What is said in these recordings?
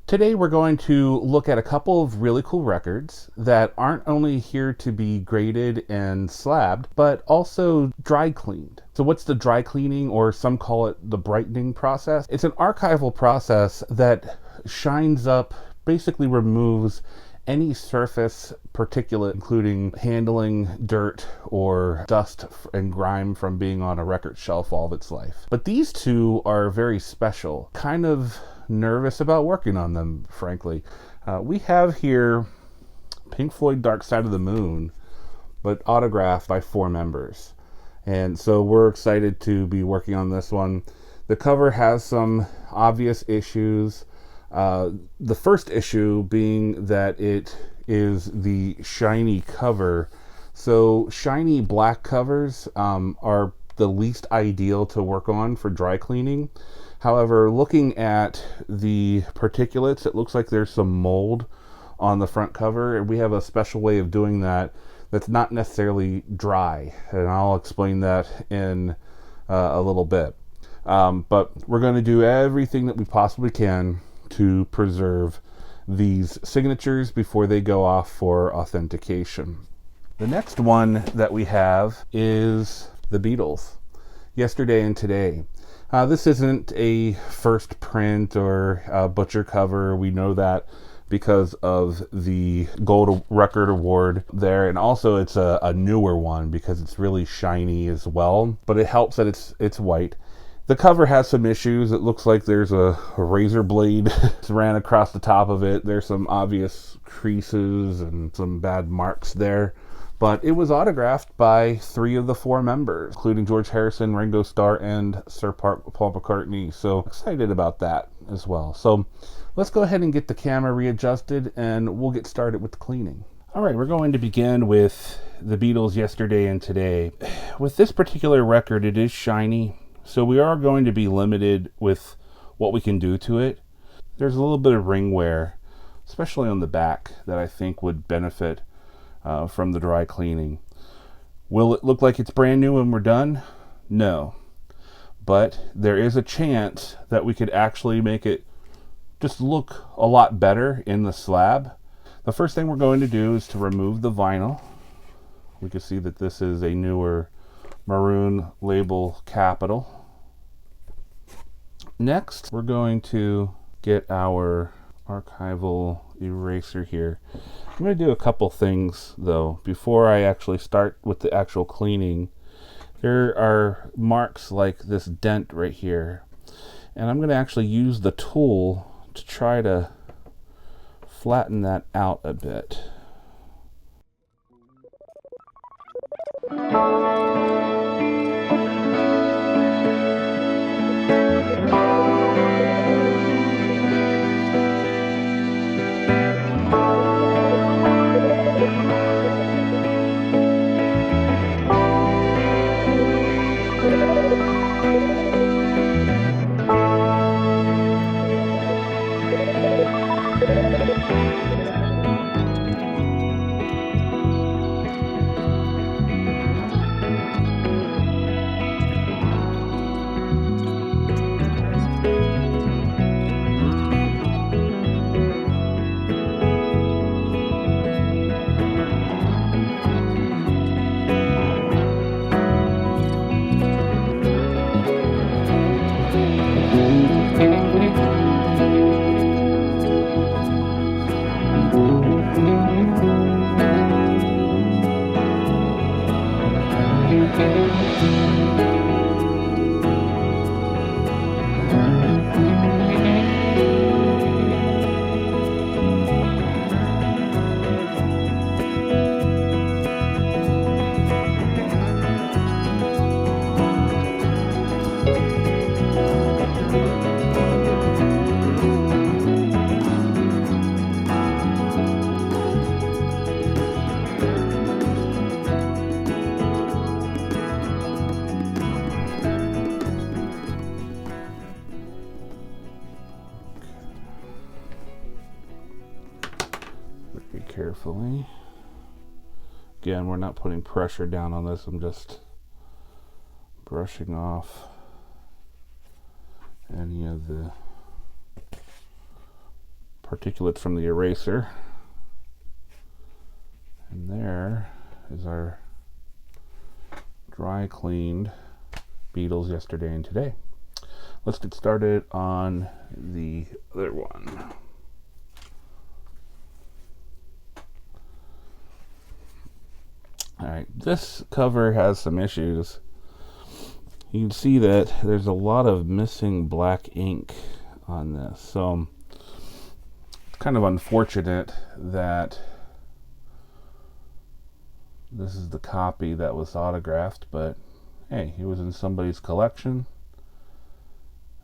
Today we're going to look at a couple of really cool records that aren't only here to be graded and slabbed, but also dry cleaned. So what's the dry cleaning, or some call it the brightening process? It's an archival process that shines up, basically removes any surface particulate, including handling, dirt, or dust and grime from being on a record shelf all of its life. But these two are very special. Kind of nervous about working on them, frankly. We have here Pink Floyd Dark Side of the Moon, but autographed by 4 members. And so we're excited to be working on this one. The cover has some obvious issues. The first issue being that it is the shiny cover. So shiny black covers are the least ideal to work on for dry cleaning. However, looking at the particulates, it looks like there's some mold on the front cover, and we have a special way of doing that that's not necessarily dry, and I'll explain that in a little bit. But we're going to do everything that we possibly can to preserve these signatures before they go off for authentication. The next one that we have is the Beatles, Yesterday and Today. This isn't a first print or butcher cover. We know that because of the Gold Record Award there, and also it's a newer one because it's really shiny as well, but it helps that it's white. The cover has some issues. It looks like there's a razor blade ran across the top of it. There's some obvious creases and some bad marks there. But it was autographed by 3 of the 4 members, including George Harrison, Ringo Starr, and Sir Paul McCartney. So excited about that as well. So let's go ahead and get the camera readjusted, and we'll get started with the cleaning. All right, we're going to begin with the Beatles Yesterday and Today. With this particular record, it is shiny, so we are going to be limited with what we can do to it. There's a little bit of ring wear, especially on the back, that I think would benefit from the dry cleaning. Will it look like it's brand new when we're done? No. But there is a chance that we could actually make it just look a lot better in the slab. The first thing we're going to do is to remove the vinyl. We can see that this is a newer maroon label capital. Next, we're going to get our archival eraser here. I'm going to do a couple things though before I actually start with the actual cleaning. There are marks like this dent right here, and I'm going to actually use the tool to try to flatten that out a bit. Carefully. Again, we're not putting pressure down on this. I'm just brushing off any of the particulates from the eraser. And there is our dry cleaned Beatles yesterday and today. Let's get started on the other one. Alright, this cover has some issues. You can see that there's a lot of missing black ink on this, so it's kind of unfortunate that this is the copy that was autographed, but hey, it was in somebody's collection.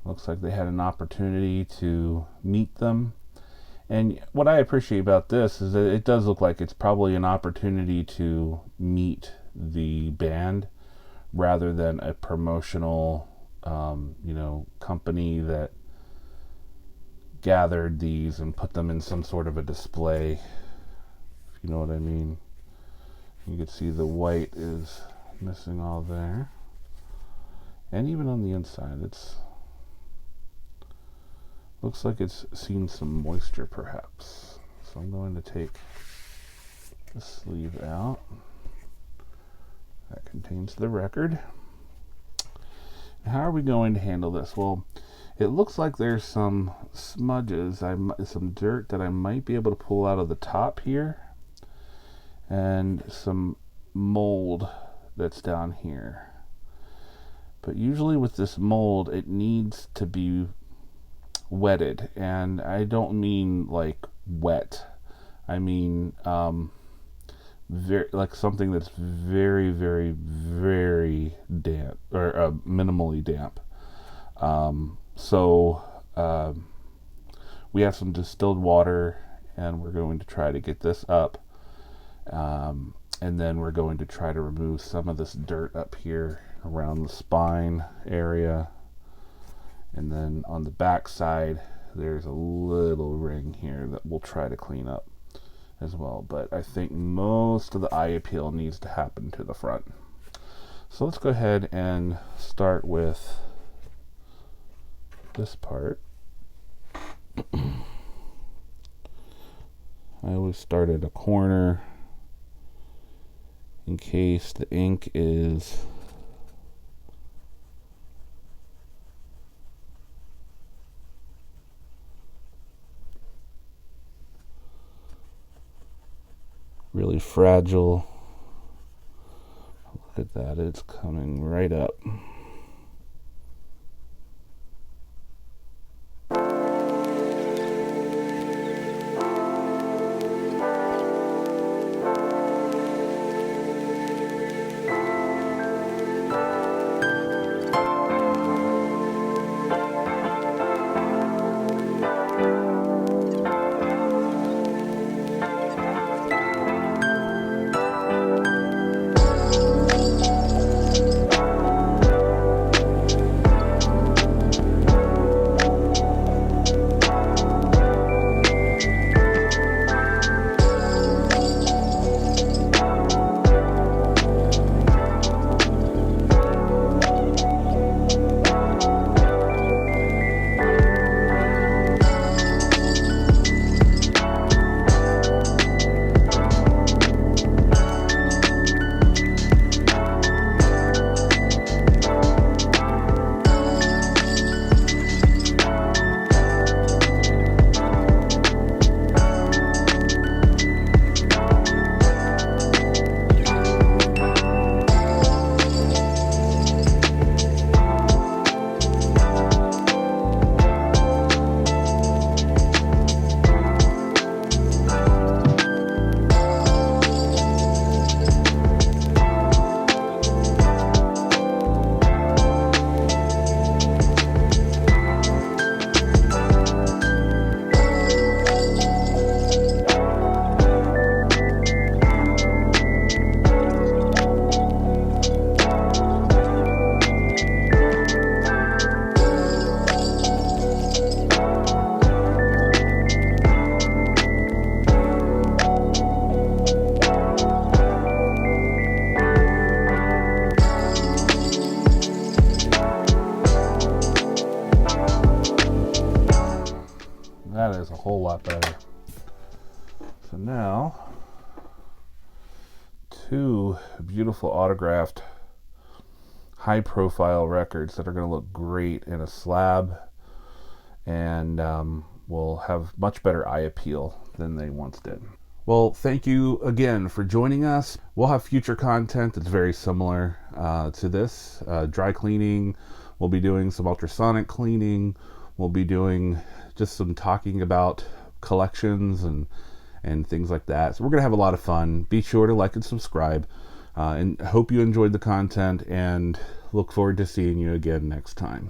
Looks like they had an opportunity to meet them. And what I appreciate about this is that it does look like it's probably an opportunity to meet the band rather than a promotional, company that gathered these and put them in some sort of a display, if you know what I mean. You can see the white is missing all there. And even on the inside, looks like it's seen some moisture perhaps. So I'm going to take the sleeve out. That contains the record. How are we going to handle this? Well, it looks like there's some smudges, some dirt that I might be able to pull out of the top here, and some mold that's down here. But usually with this mold, it needs to be wetted, and I don't mean like wet. I mean like something that's very, very, very damp, or minimally damp. So we have some distilled water, and we're going to try to get this up, and then we're going to try to remove some of this dirt up here around the spine area. And then on the back side, there's a little ring here that we'll try to clean up as well. But I think most of the eye appeal needs to happen to the front. So let's go ahead and start with this part. I always start at a corner in case the ink is really fragile. Look at that, it's coming right up. is a whole lot better. So now, two beautiful autographed high profile records that are going to look great in a slab and will have much better eye appeal than they once did. Well, thank you again for joining us. We'll have future content that's very similar to this. Dry cleaning, we'll be doing some ultrasonic cleaning, we'll be doing just some talking about collections and things like that. So we're going to have a lot of fun. Be sure to like and subscribe. And hope you enjoyed the content, and look forward to seeing you again next time.